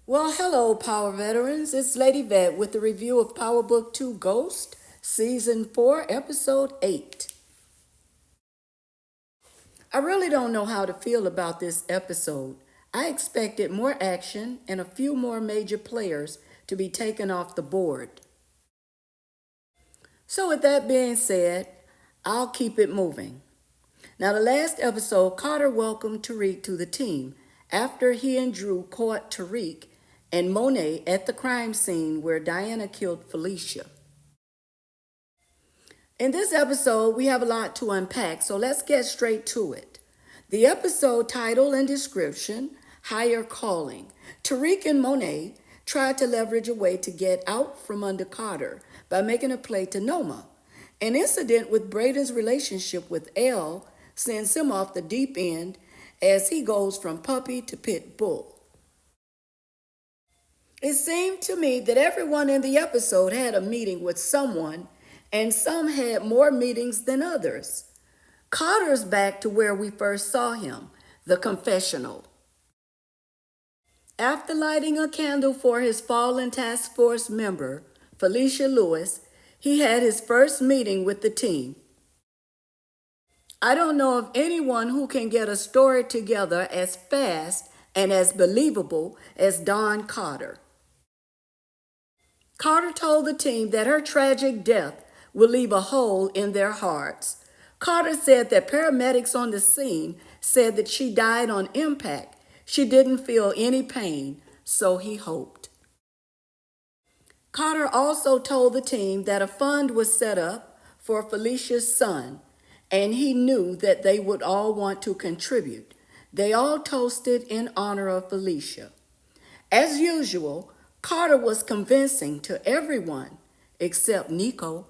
Well, hello, Power Veterans. It's Lady Vet with the review of Power Book 2 Ghost, Season 4, Episode 8. I really don't know how to feel about this episode. I expected more action and a few more major players to be taken off the board. So, with that being said, I'll keep it moving. Now, the last episode, Carter welcomed Tariq to the team after he and Drew caught Tariq and Monet at the crime scene where Diana killed Felicia. In this episode, we have a lot to unpack, so let's get straight to it. The episode title and description, Higher Calling. Tariq and Monet tried to leverage a way to get out from under Carter by making a play to Noma. An incident with Braden's relationship with Elle sends him off the deep end as he goes from puppy to pit bull. It seemed to me that everyone in the episode had a meeting with someone, and some had more meetings than others. Carter's back to where we first saw him, the confessional. After lighting a candle for his fallen task force member, Felicia Lewis, he had his first meeting with the team. I don't know of anyone who can get a story together as fast and as believable as Dawn Carter. Carter told the team that her tragic death will leave a hole in their hearts. Carter said that paramedics on the scene said that she died on impact. She didn't feel any pain, so he hoped. Carter also told the team that a fund was set up for Felicia's son, and he knew that they would all want to contribute. They all toasted in honor of Felicia. As usual, Carter was convincing to everyone except Nico.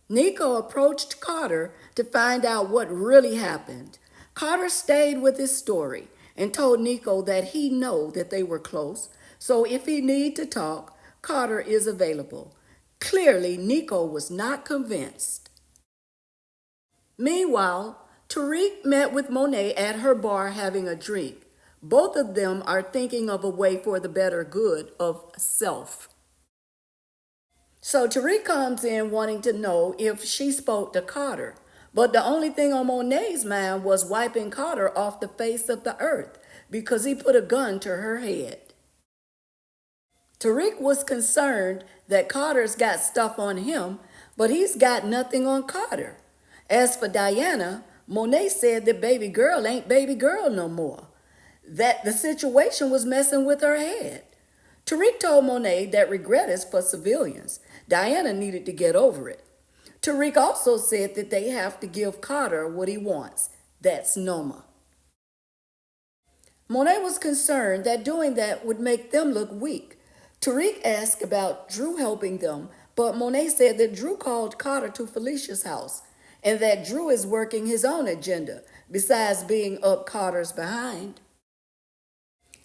Nico approached Carter to find out what really happened. Carter stayed with his story and told Nico that he knew that they were close, so if he need to talk, Carter is available. Clearly, Nico was not convinced. Meanwhile, Tariq met with Monet at her bar having a drink. Both of them are thinking of a way for the better good of self. So Tariq comes in wanting to know if she spoke to Carter. But the only thing on Monet's mind was wiping Carter off the face of the earth because he put a gun to her head. Tariq was concerned that Carter's got stuff on him, but he's got nothing on Carter. As for Diana, Monet said that baby girl ain't baby girl no more, that the situation was messing with her head. Tariq told Monet that regret is for civilians. Diana needed to get over it. Tariq also said that they have to give Carter what he wants. That's Noma. Monet was concerned that doing that would make them look weak. Tariq asked about Drew helping them, but Monet said that Drew called Carter to Felicia's house and that Drew is working his own agenda besides being up Carter's behind.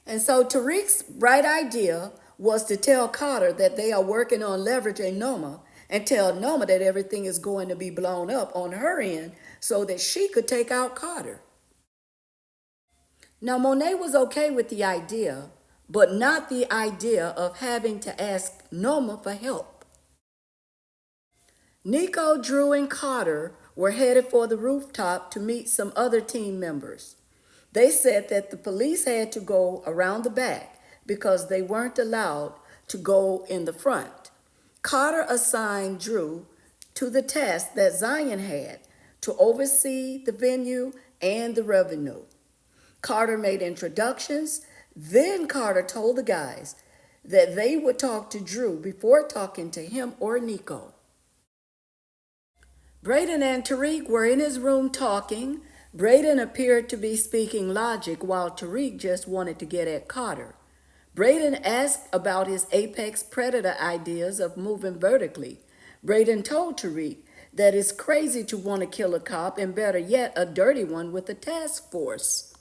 And so Tariq's bright idea was to tell Carter that they are working on leveraging Noma and tell Noma that everything is going to be blown up on her end so that she could take out Carter. Now, Monet was okay with the idea, but not the idea of having to ask Noma for help. Nico, Drew, and Carter were headed for the rooftop to meet some other team members. They said that the police had to go around the back because they weren't allowed to go in the front. Carter assigned Drew to the task that Zion had to oversee the venue and the revenue. Carter made introductions. Then Carter told the guys that they would talk to Drew before talking to him or Nico. Braden and Tariq were in his room talking. Braden appeared to be speaking logic while Tariq just wanted to get at Carter. Braden asked about his apex predator ideas of moving vertically. Braden told Tariq that it's crazy to want to kill a cop and better yet, a dirty one with a task force.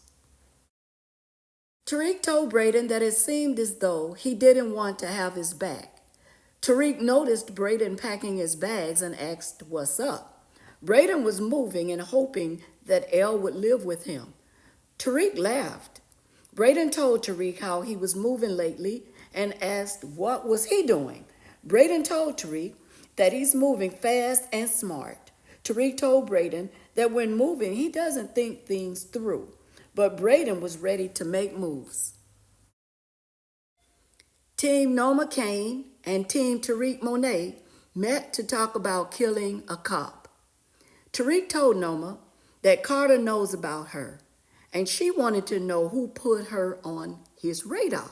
Tariq told Braden that it seemed as though he didn't want to have his back. Tariq noticed Braden packing his bags and asked what's up. Braden was moving and hoping that Elle would live with him. Tariq laughed. Braden told Tariq how he was moving lately and asked what was he doing. Braden told Tariq that he's moving fast and smart. Tariq told Braden that when moving, he doesn't think things through, but Braden was ready to make moves. Team Noma Kane and Team Tariq Monet met to talk about killing a cop. Tariq told Noma that Carter knows about her, and she wanted to know who put her on his radar.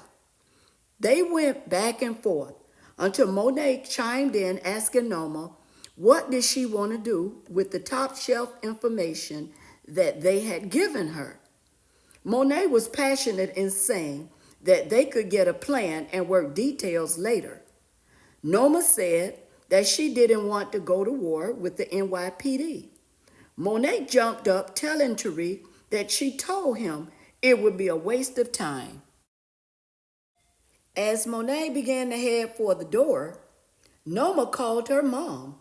They went back and forth until Monet chimed in asking Noma what did she want to do with the top shelf information that they had given her. Monet was passionate in saying that they could get a plan and work details later. Noma said that she didn't want to go to war with the NYPD. Monet jumped up telling Tariq that she told him it would be a waste of time. As Monet began to head for the door, Noma called her mom.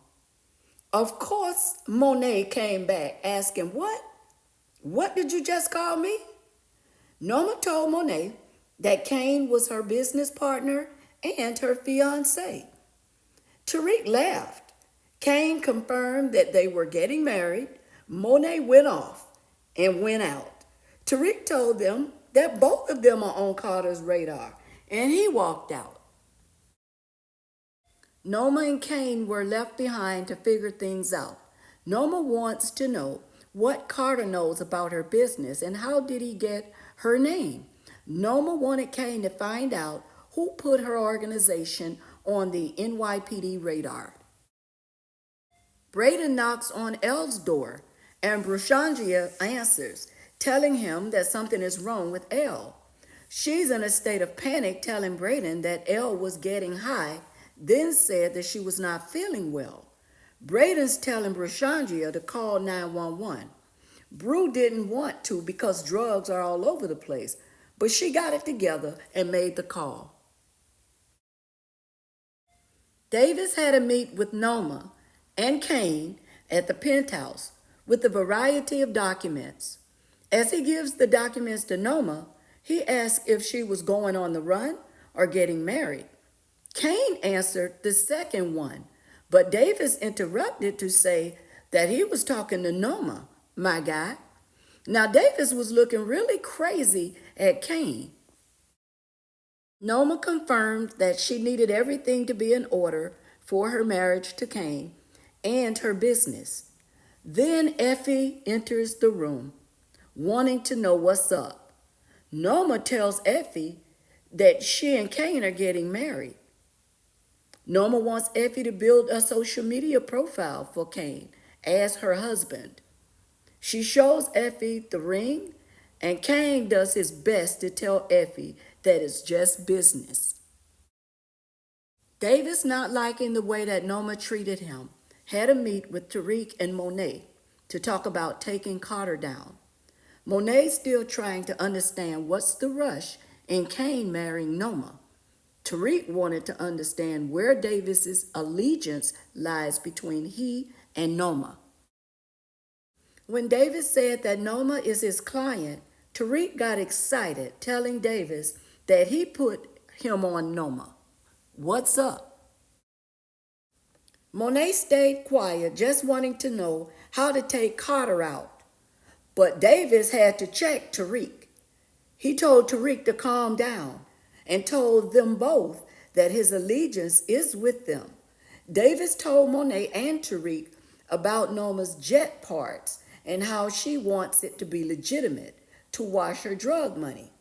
Of course, Monet came back asking, "What? What did you just call me?" Noma told Monet that Kane was her business partner and her fiancé. Tariq laughed. Kane confirmed that they were getting married. Monet went off and went out. Tariq told them that both of them are on Carter's radar, and he walked out. Noma and Kane were left behind to figure things out. Noma wants to know what Carter knows about her business and how did he get her name. Noma wanted Kane to find out who put her organization on the NYPD radar. Braden knocks on Elle's door, and Brushangia answers, telling him that something is wrong with Elle. She's in a state of panic, telling Braden that Elle was getting high, then said that she was not feeling well. Braden's telling Brushangia to call 911. Brew didn't want to because drugs are all over the place, but she got it together and made the call. Davis had a meet with Noma and Kane at the penthouse with a variety of documents. As he gives the documents to Noma, he asks if she was going on the run or getting married. Kane answered the second one, but Davis interrupted to say that he was talking to Noma, my guy. Now Davis was looking really crazy at Kane. Noma confirmed that she needed everything to be in order for her marriage to Kane and her business. Then Effie enters the room, wanting to know what's up. Noma tells Effie that she and Kane are getting married. Noma wants Effie to build a social media profile for Kane as her husband. She shows Effie the ring, and Kane does his best to tell Effie that it's just business. Davis, not liking the way that Noma treated him, had a meet with Tariq and Monet to talk about taking Carter down. Monet's still trying to understand what's the rush in Kane marrying Noma. Tariq wanted to understand where Davis's allegiance lies between he and Noma. When Davis said that Noma is his client, Tariq got excited, telling Davis that he put him on Noma. What's up? Monet stayed quiet, just wanting to know how to take Carter out. But Davis had to check Tariq. He told Tariq to calm down and told them both that his allegiance is with them. Davis told Monet and Tariq about Noma's jet parts and how she wants it to be legitimate to wash her drug money.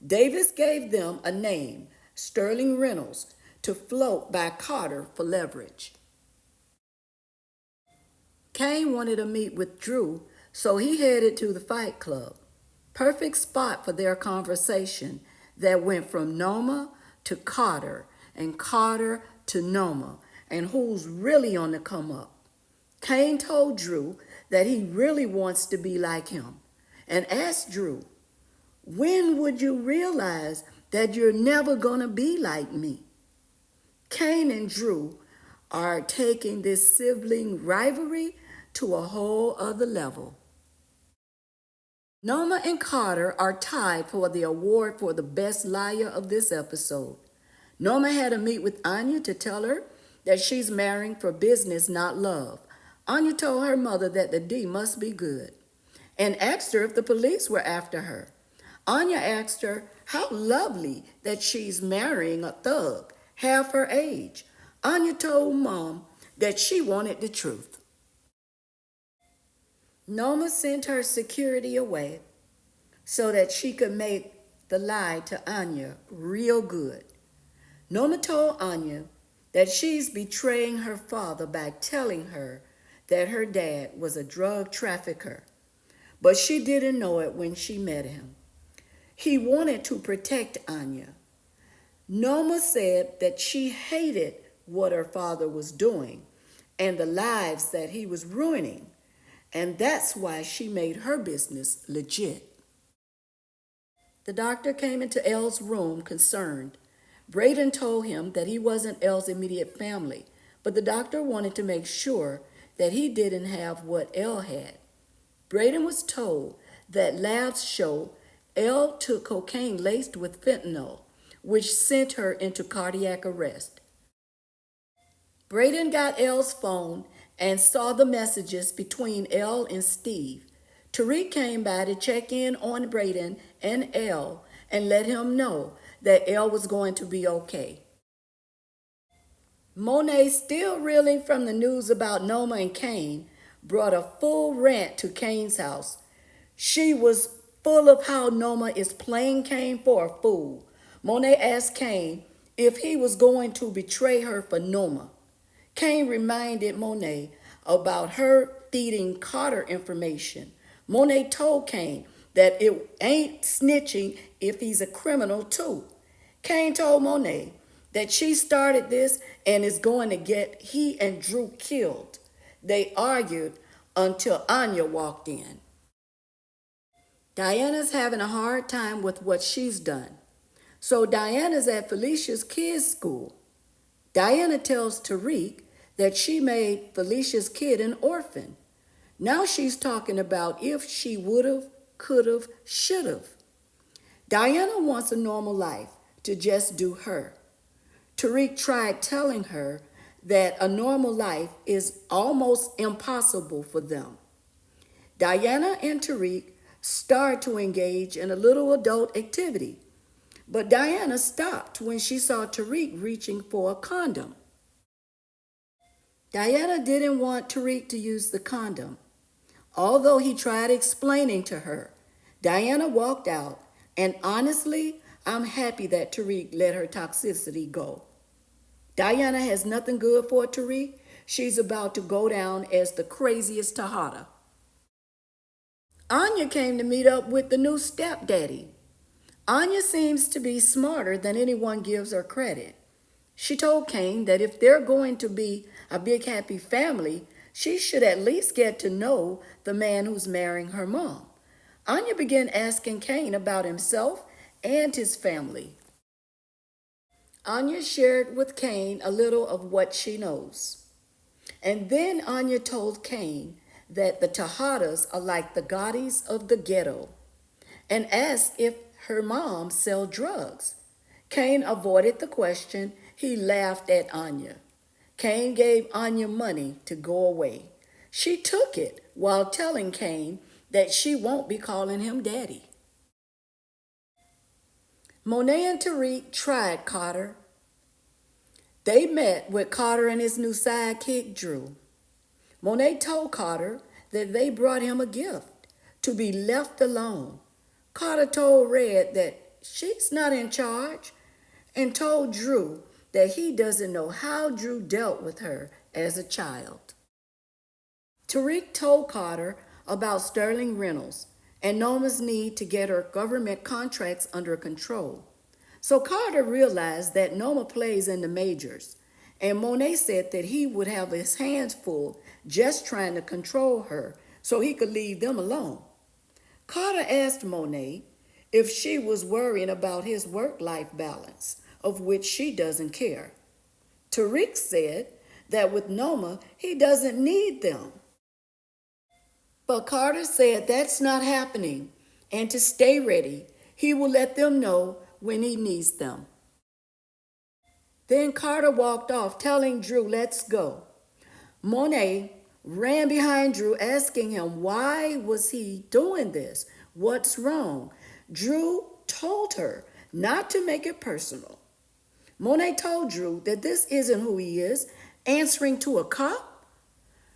Davis gave them a name, Sterling Reynolds, to float by Carter for leverage. Kane wanted to meet with Drew, so he headed to the Fight Club. Perfect spot for their conversation that went from Noma to Carter and Carter to Noma and who's really on the come up. Kane told Drew that he really wants to be like him and asked Drew, "When would you realize that you're never going to be like me?" Kane and Drew are taking this sibling rivalry to a whole other level. Norma and Carter are tied for the award for the best liar of this episode. Norma had to meet with Anya to tell her that she's marrying for business, not love. Anya told her mother that the D must be good and asked her if the police were after her. Anya asked her how lovely that she's marrying a thug, half her age. Anya told Mom that she wanted the truth. Norma sent her security away so that she could make the lie to Anya real good. Norma told Anya that she's betraying her father by telling her that her dad was a drug trafficker, but she didn't know it when she met him. He wanted to protect Anya. Norma said that she hated what her father was doing and the lives that he was ruining, and that's why she made her business legit. The doctor came into Elle's room concerned. Braden told him that he wasn't Elle's immediate family, but the doctor wanted to make sure that he didn't have what Elle had. Braden was told that labs show Elle took cocaine laced with fentanyl, which sent her into cardiac arrest. Braden got Elle's phone and saw the messages between Elle and Steve. Tariq came by to check in on Braden and Elle and let him know that Elle was going to be okay. Monet, still reeling from the news about Noma and Kane, brought a full rant to Kane's house. She was full of how Noma is playing Kane for a fool. Monet asked Kane if he was going to betray her for Noma. Kane reminded Monet about her feeding Carter information. Monet told Kane that it ain't snitching if he's a criminal too. Kane told Monet that she started this and is going to get he and Drew killed. They argued until Anya walked in. Diana's having a hard time with what she's done. So Diana's at Felicia's kids' school. Diana tells Tariq that she made Felicia's kid an orphan. Now she's talking about if she would've, could've, should've. Diana wants a normal life to just do her. Tariq tried telling her that a normal life is almost impossible for them. Diana and Tariq start to engage in a little adult activity, but Diana stopped when she saw Tariq reaching for a condom. Diana didn't want Tariq to use the condom. Although he tried explaining to her, Diana walked out, and honestly, I'm happy that Tariq let her toxicity go. Diana has nothing good for Tariq. She's about to go down as the craziest Tahada. Anya came to meet up with the new stepdaddy. Anya seems to be smarter than anyone gives her credit. She told Kane that if they're going to be a big happy family, she should at least get to know the man who's marrying her mom. Anya began asking Kane about himself and his family. Anya shared with Kane a little of what she knows. And then Anya told Kane that the Tejadas are like the Gaudis of the ghetto and asked if her mom sell drugs. Kane avoided the question. He laughed at Anya. Kane gave Anya money to go away. She took it while telling Kane that she won't be calling him daddy. Monet and Tariq tried Carter. They met with Carter and his new sidekick, Drew. Monet told Carter that they brought him a gift, to be left alone. Carter told Red that she's not in charge and told Drew that he doesn't know how Drew dealt with her as a child. Tariq told Carter about Sterling Reynolds and Norma's need to get her government contracts under control. So Carter realized that Norma plays in the majors, and Monet said that he would have his hands full just trying to control her so he could leave them alone. Carter asked Monet if she was worrying about his work-life balance, of which she doesn't care. Tariq said that with Noma, he doesn't need them. But Carter said that's not happening. and to stay ready. He will let them know when he needs them. Then Carter walked off, telling Drew, "Let's go." Monet ran behind Drew, asking him why was he doing this? What's wrong? Drew told her not to make it personal. Monet told Drew that this isn't who he is, answering to a cop.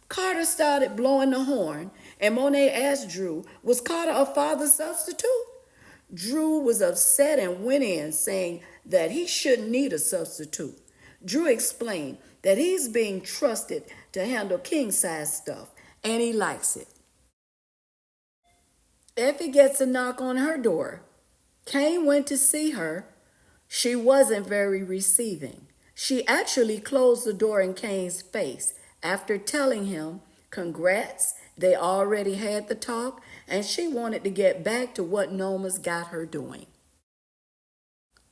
Carter started blowing the horn, and Monet asked Drew, was Carter a father substitute? Drew was upset and went in, saying that he shouldn't need a substitute. Drew explained that he's being trusted to handle king-size stuff, and he likes it. Effie gets a knock on her door. Kane went to see her. She wasn't very receiving. She actually closed the door in Kane's face after telling him, congrats, they already had the talk, and she wanted to get back to what Noma's got her doing.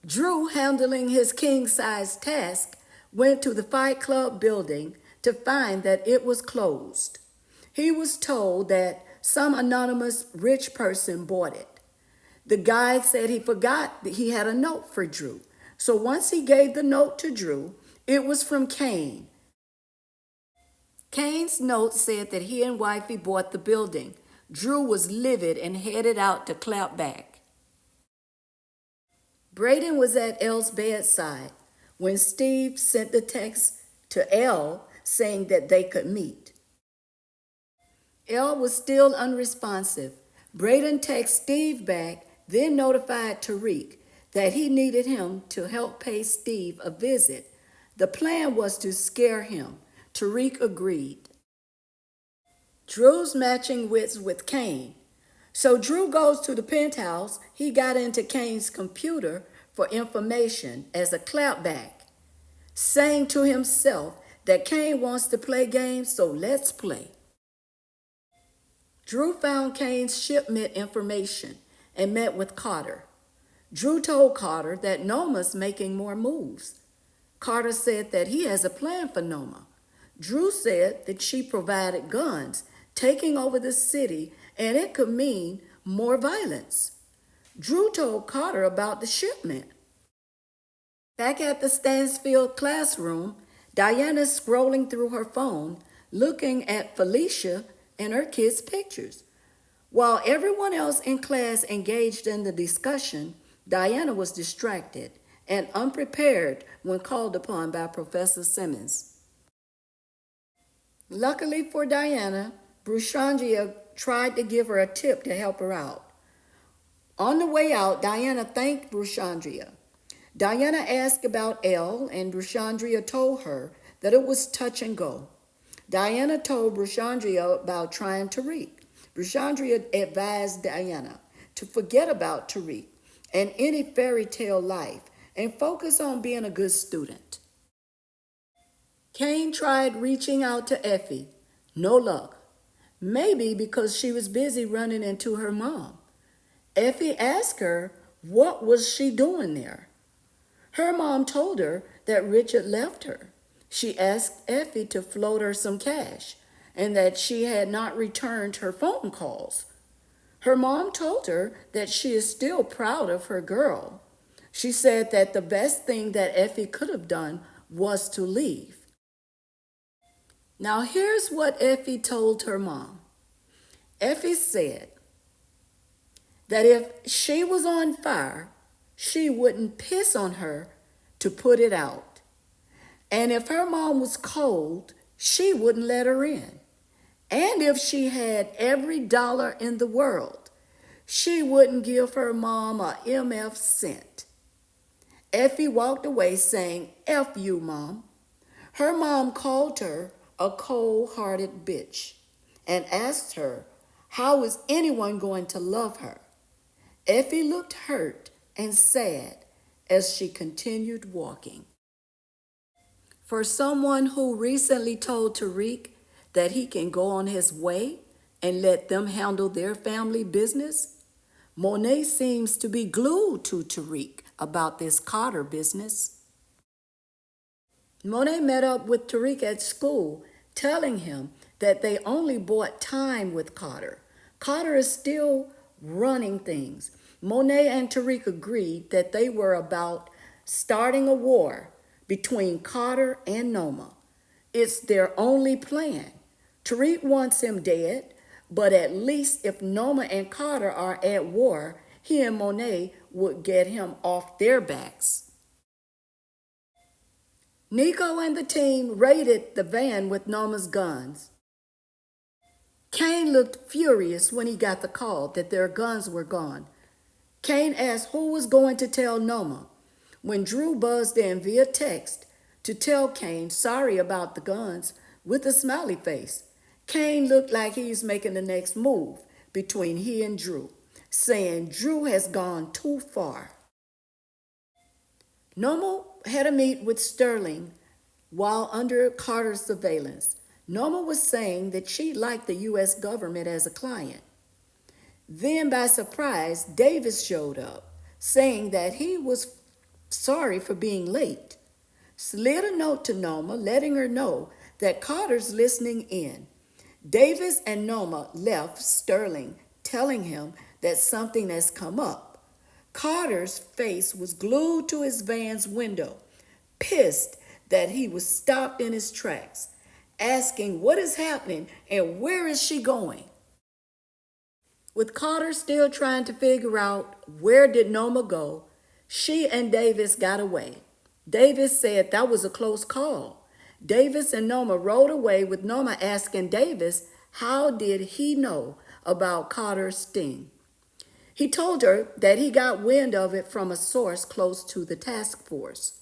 Drew, handling his king-size task, went to the Fight Club building to find that it was closed. He was told that some anonymous rich person bought it. The guy said he forgot that he had a note for Drew. So once he gave the note to Drew, it was from Kane. Kane's note said that he and wifey bought the building. Drew was livid and headed out to clap back. Braden was at Elle's bedside when Steve sent the text to Elle saying that they could meet. Elle was still unresponsive. Braden texted Steve back, then notified Tariq that he needed him to help pay Steve a visit. The plan was to scare him. Tariq agreed. Drew's matching wits with Kane. So Drew goes to the penthouse. He got into Kane's computer for information as a clapback, saying to himself that Kane wants to play games, so let's play. Drew found Kane's shipment information and met with Carter. Drew told Carter that Noma's making more moves. Carter said that he has a plan for Noma. Drew said that she provided guns, taking over the city, and it could mean more violence. Drew told Carter about the shipment. Back at the Stansfield classroom, Diana's scrolling through her phone, looking at Felicia and her kids' pictures. While everyone else in class engaged in the discussion, Diana was distracted and unprepared when called upon by Professor Simmons. Luckily for Diana, Brushandria tried to give her a tip to help her out. On the way out, Diana thanked Brushandria. Diana asked about Elle, and Brushandria told her that it was touch and go. Diana told Brushandria about trying Tariq. Brushandria advised Diana to forget about Tariq and any fairy tale life and focus on being a good student. Kane tried reaching out to Effie. No luck. Maybe because she was busy running into her mom. Effie asked her what was she doing there. Her mom told her that Richard left her. She asked Effie to float her some cash and that she had not returned her phone calls. Her mom told her that she is still proud of her girl. She said that the best thing that Effie could have done was to leave. Now here's what Effie told her mom. Effie said that if she was on fire, she wouldn't piss on her to put it out. And if her mom was cold, she wouldn't let her in. And if she had every dollar in the world, she wouldn't give her mom a MF cent. Effie walked away saying, F you, Mom. Her mom called her a cold-hearted bitch and asked her, how is anyone going to love her? Effie looked hurt and sad as she continued walking. For someone who recently told Tariq that he can go on his way and let them handle their family business, Monet seems to be glued to Tariq about this Carter business. Monet met up with Tariq at school, telling him that they only bought time with Carter. Carter is still running things. Monet and Tariq agreed that they were about starting a war between Carter and Noma. It's their only plan. Tariq wants him dead, but at least if Noma and Carter are at war, he and Monet would get him off their backs. Nico and the team raided the van with Noma's guns. Kane looked furious when he got the call that their guns were gone. Kane asked who was going to tell Noma. When Drew buzzed in via text to tell Kane sorry about the guns with a smiley face, Kane looked like he's making the next move between he and Drew, saying Drew has gone too far. Noma had a meet with Sterling while under Carter's surveillance. Noma was saying that she liked the U.S. government as a client. Then, by surprise, Davis showed up, saying that he was sorry for being late. Slid a note to Noma, letting her know that Carter's listening in. Davis and Noma left Sterling, telling him that something has come up. Carter's face was glued to his van's window, pissed that he was stopped in his tracks, asking what is happening and where is she going. With Carter still trying to figure out where did Noma go, she and Davis got away. Davis said that was a close call. Davis and Noma rode away with Noma asking Davis how did he know about Carter's sting. He told her that he got wind of it from a source close to the task force.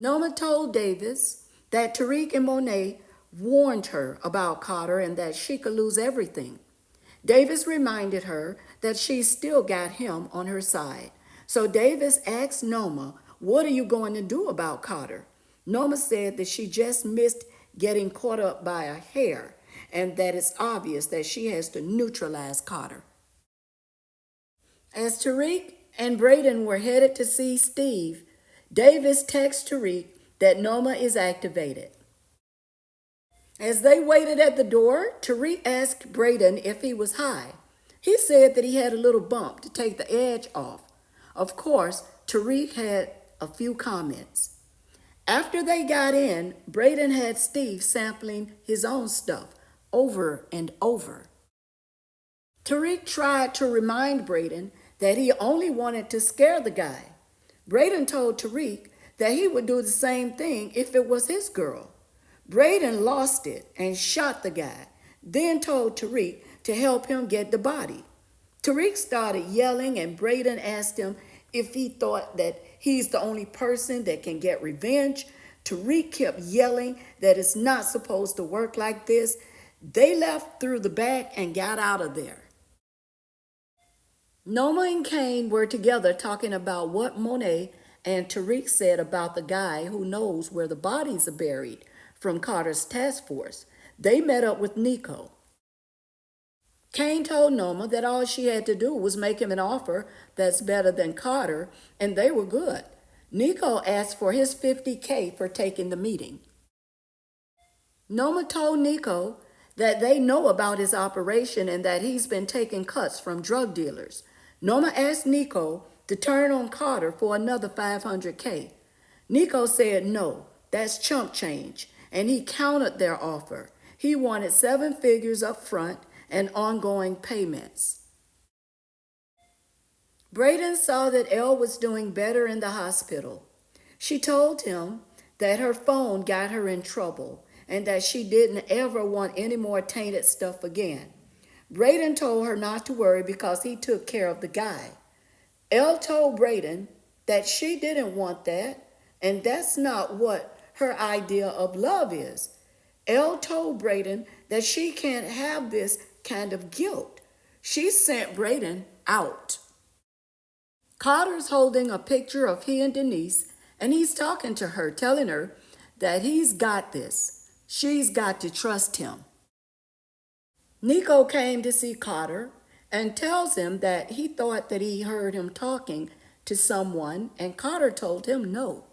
Noma told Davis that Tariq and Monet warned her about Carter and that she could lose everything. Davis reminded her that she still got him on her side. So Davis asked Noma, what are you going to do about Carter? Noma said that she just missed getting caught up by a hair and that it's obvious that she has to neutralize Carter. As Tariq and Braden were headed to see Steve, Davis texts Tariq that Noma is activated. As they waited at the door, Tariq asked Braden if he was high. He said that he had a little bump to take the edge off. Of course, Tariq had a few comments. After they got in, Braden had Steve sampling his own stuff over and over. Tariq tried to remind Braden that he only wanted to scare the guy. Braden told Tariq that he would do the same thing if it was his girl. Braden lost it and shot the guy, then told Tariq to help him get the body. Tariq started yelling and Braden asked him if he thought that he's the only person that can get revenge. Tariq kept yelling that it's not supposed to work like this. They left through the back and got out of there. Noma and Kane were together talking about what Monet and Tariq said about the guy who knows where the bodies are buried from Carter's task force. They met up with Nico. Kane told Noma that all she had to do was make him an offer that's better than Carter, and they were good. Nico asked for his $50K for taking the meeting. Noma told Nico that they know about his operation and that he's been taking cuts from drug dealers. Noma asked Nico to turn on Carter for another $500K. Nico said no, that's chump change, and he countered their offer. He wanted 7 figures up front and ongoing payments. Braden saw that Elle was doing better in the hospital. She told him that her phone got her in trouble and that she didn't ever want any more tainted stuff again. Braden told her not to worry because he took care of the guy. Elle told Braden that she didn't want that, and that's not what her idea of love is. Elle told Braden that she can't have this kind of guilt. She sent Braden out. Carter's holding a picture of he and Denise, and he's talking to her, telling her that he's got this. She's got to trust him. Nico came to see Carter and tells him that he thought that he heard him talking to someone, and Carter told him no.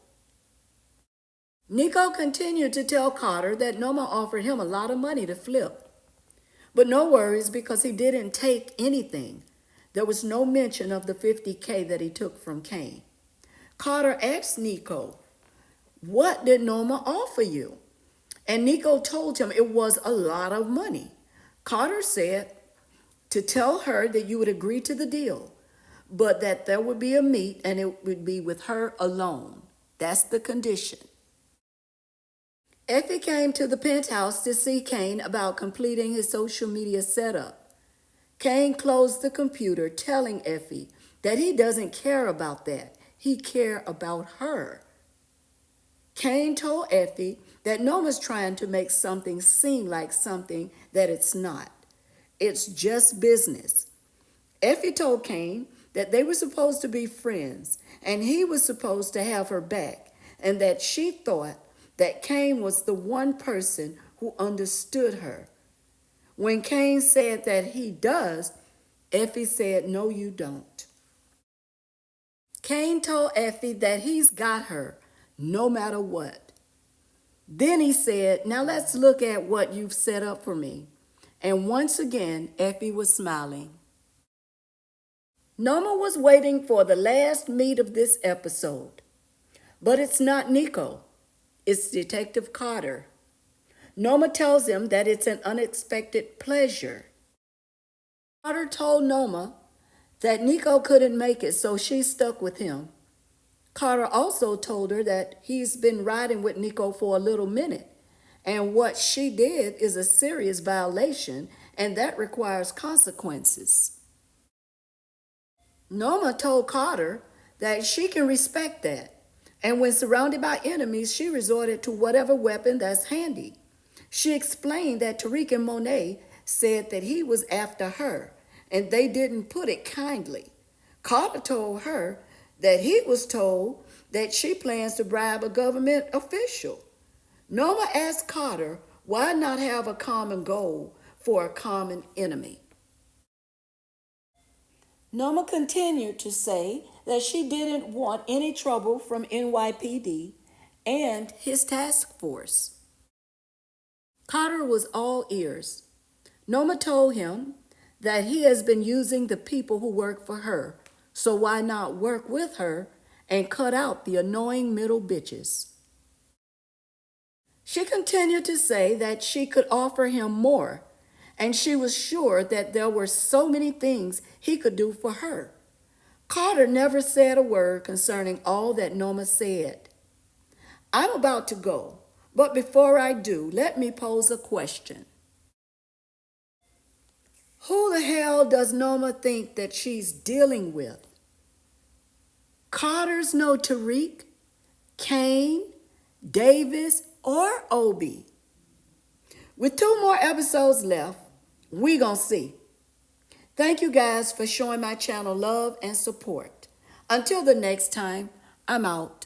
Nico continued to tell Carter that Noma offered him a lot of money to flip. But no worries because he didn't take anything. There was no mention of the 50K that he took from Cain. Carter asked Nico, "What did Norma offer you?" And Nico told him it was a lot of money. Carter said to tell her that you would agree to the deal, but that there would be a meet and it would be with her alone. That's the condition. Effie came to the penthouse to see Cain about completing his social media setup. Cain closed the computer, telling Effie that he doesn't care about that. He cares about her. Cain told Effie that Noma's trying to make something seem like something that it's not. It's just business. Effie told Cain that they were supposed to be friends and he was supposed to have her back, and that she thought that Cain was the one person who understood her. When Cain said that he does, Effie said, "No, you don't." Cain told Effie that he's got her no matter what. Then he said, "Now let's look at what you've set up for me." And once again, Effie was smiling. Norma was waiting for the last meet of this episode. But it's not Nico. It's Detective Carter. Norma tells him that it's an unexpected pleasure. Carter told Norma that Nico couldn't make it, so she stuck with him. Carter also told her that he's been riding with Nico for a little minute, and what she did is a serious violation, and that requires consequences. Norma told Carter that she can respect that, and when surrounded by enemies, she resorted to whatever weapon that's handy. She explained that Tariq and Monet said that he was after her, and they didn't put it kindly. Carter told her that he was told that she plans to bribe a government official. Norma asked Carter why not have a common goal for a common enemy. Norma continued to say that she didn't want any trouble from NYPD and his task force. Carter was all ears. Norma told him that he has been using the people who work for her, so why not work with her and cut out the annoying middle bitches? She continued to say that she could offer him more, and she was sure that there were so many things he could do for her. Carter never said a word concerning all that Norma said. I'm about to go, but before I do, let me pose a question. Who the hell does Norma think that she's dealing with? Carter's no Tariq, Cain, Davis, or Obi. With 2 more episodes left, we gonna see. Thank you guys for showing my channel love and support. Until the next time, I'm out.